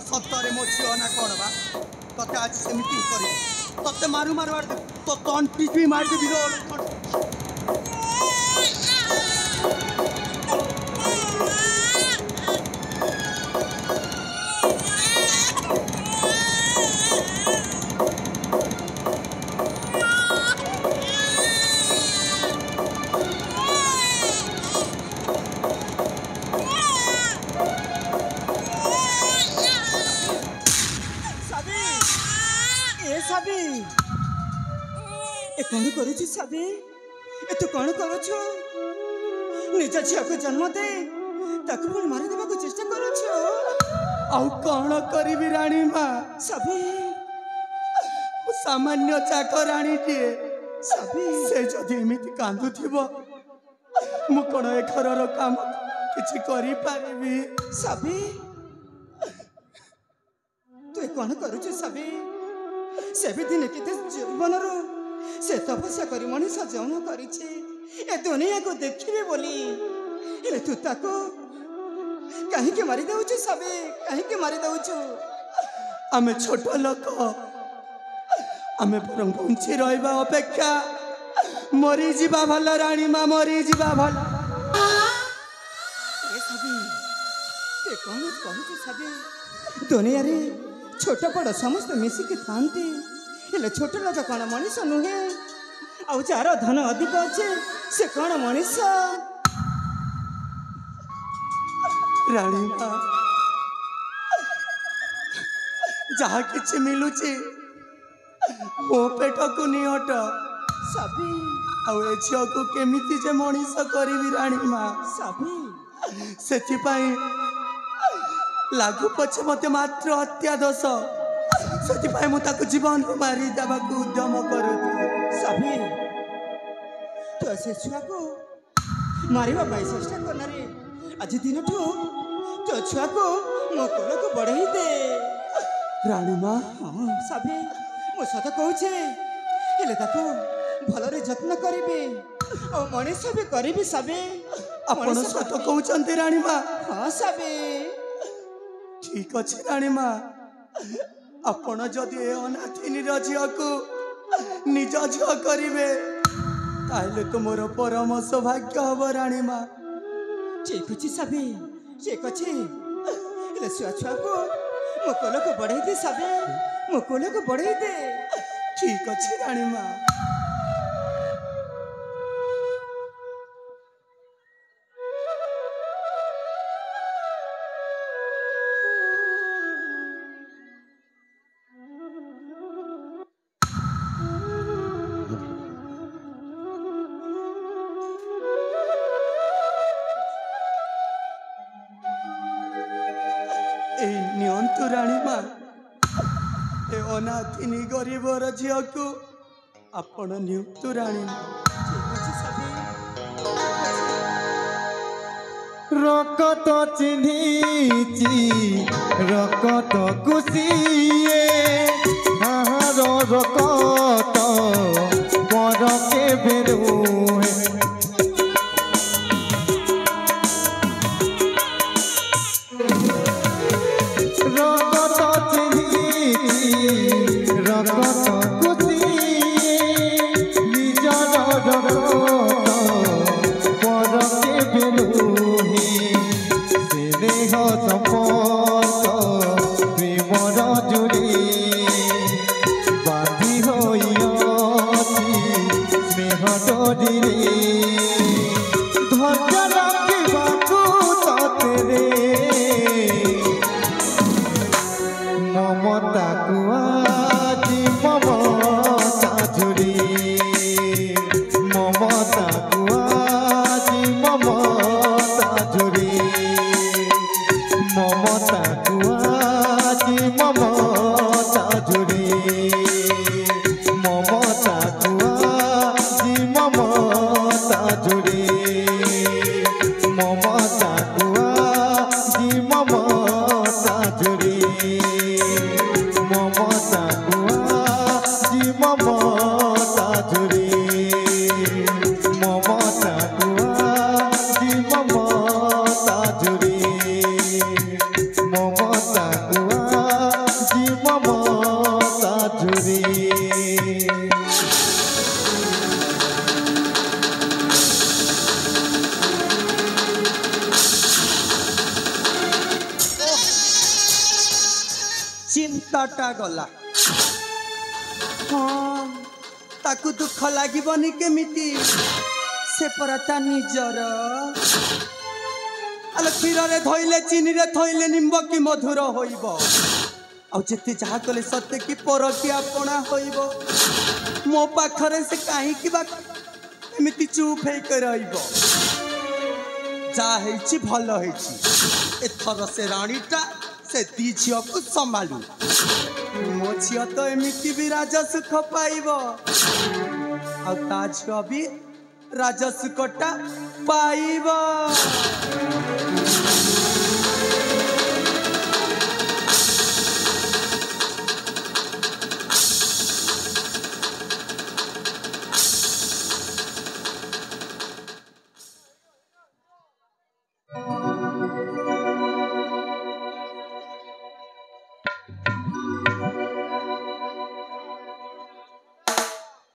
सतरे मो झील ना कौन बा ते आज सेमती कर ते मारू मारू तो तंटी भी मार कौन करुची साबी ए तू कौन करुछु निज झिया को जन्म दे ताकू पुणी मारी देबा को चेष्टा करुछु आउ कौन करिबी रानी मां साबी सामान्य चाकर रानी टी साबी से जदी एमिति कांदु थिबो मु कोन ए घरर काम किछि करि पारिबी साबी तू कौन करुछु साबी से भी दिन केते जीवन रो से तपस्या करी मनीष जन्म करिछि ए दुनिया को देखिबे बोली हेले तू ताको काहे के मारी दउछु सबे काहे के मारी दउछु आमे छोट लोक आमे परम बंची रहबा अपेक्षा मरी जीवा भल रानी मां मरी जीवा भल ए सबे ते कोन कहछु सबे दुनिया रे छोट बड़ समस्त मिसी के थांती हेले छोट लोक कौन मनीष नुहे आउ जार धन अधिक अच्छे से कौन मनीष रानी जहा कि मिलुची मो पेट को निहट सभी आउ ए झियो को केमिति जे मनीष करिवि रानी मां सभी सेति लागू पछे मते मात्र हत्या दोष से मुझे जीवन मारी देवा उद्यम करू सभी तो से छुआ को मारिबा पाई चेष्टा करना रे आज दिन ठू तो छुआ को मो कोल को बढ़ाई दे रानी मां हां सभी मो सत कहूछे हेले ताको भलरे जत्न करिबे और मनीष भी करिबे सभी अपन सत कहउचंती रानी मां हां सभी ठीक अछि रानी मां आपण जदि अनाथिनी झील को निज झील करेंगे ताहले तो मोर परम सौभाग्य हम रानी मां ठीक अच्छे सभी ठीक अच्छे छुआ छुआ को मो कोल को बढ़ाई दे सभी मो कोल को बढ़ाई दे ठीक अच्छे रानी मां नियंतु रानी मां ए अनाथिनी गरीबर झील को आपण नियंतु रानी रकत चिन्हिची रकत कुसिए आहार रकत पर के बेरुहे ममता कुआ चिंताटा गला हाँ ताकू दुख लागबनी केमिति से परता निजर आलो क्षीर रे धोइले चीनी रे थोइले निम्ब की मधुर होइब आ जेते जहा कले सत्य की पर की अपना होइब मो पाखरे से काहे की बा एमिति चुप हे कर रहिब जा हेछि भलो हेछि एथर से रानीटा से दी झियो को संभालू मो झियो तो एमिति भी राजा सुख पाइब आ ता झियो भी राजा सुखटा पाइब।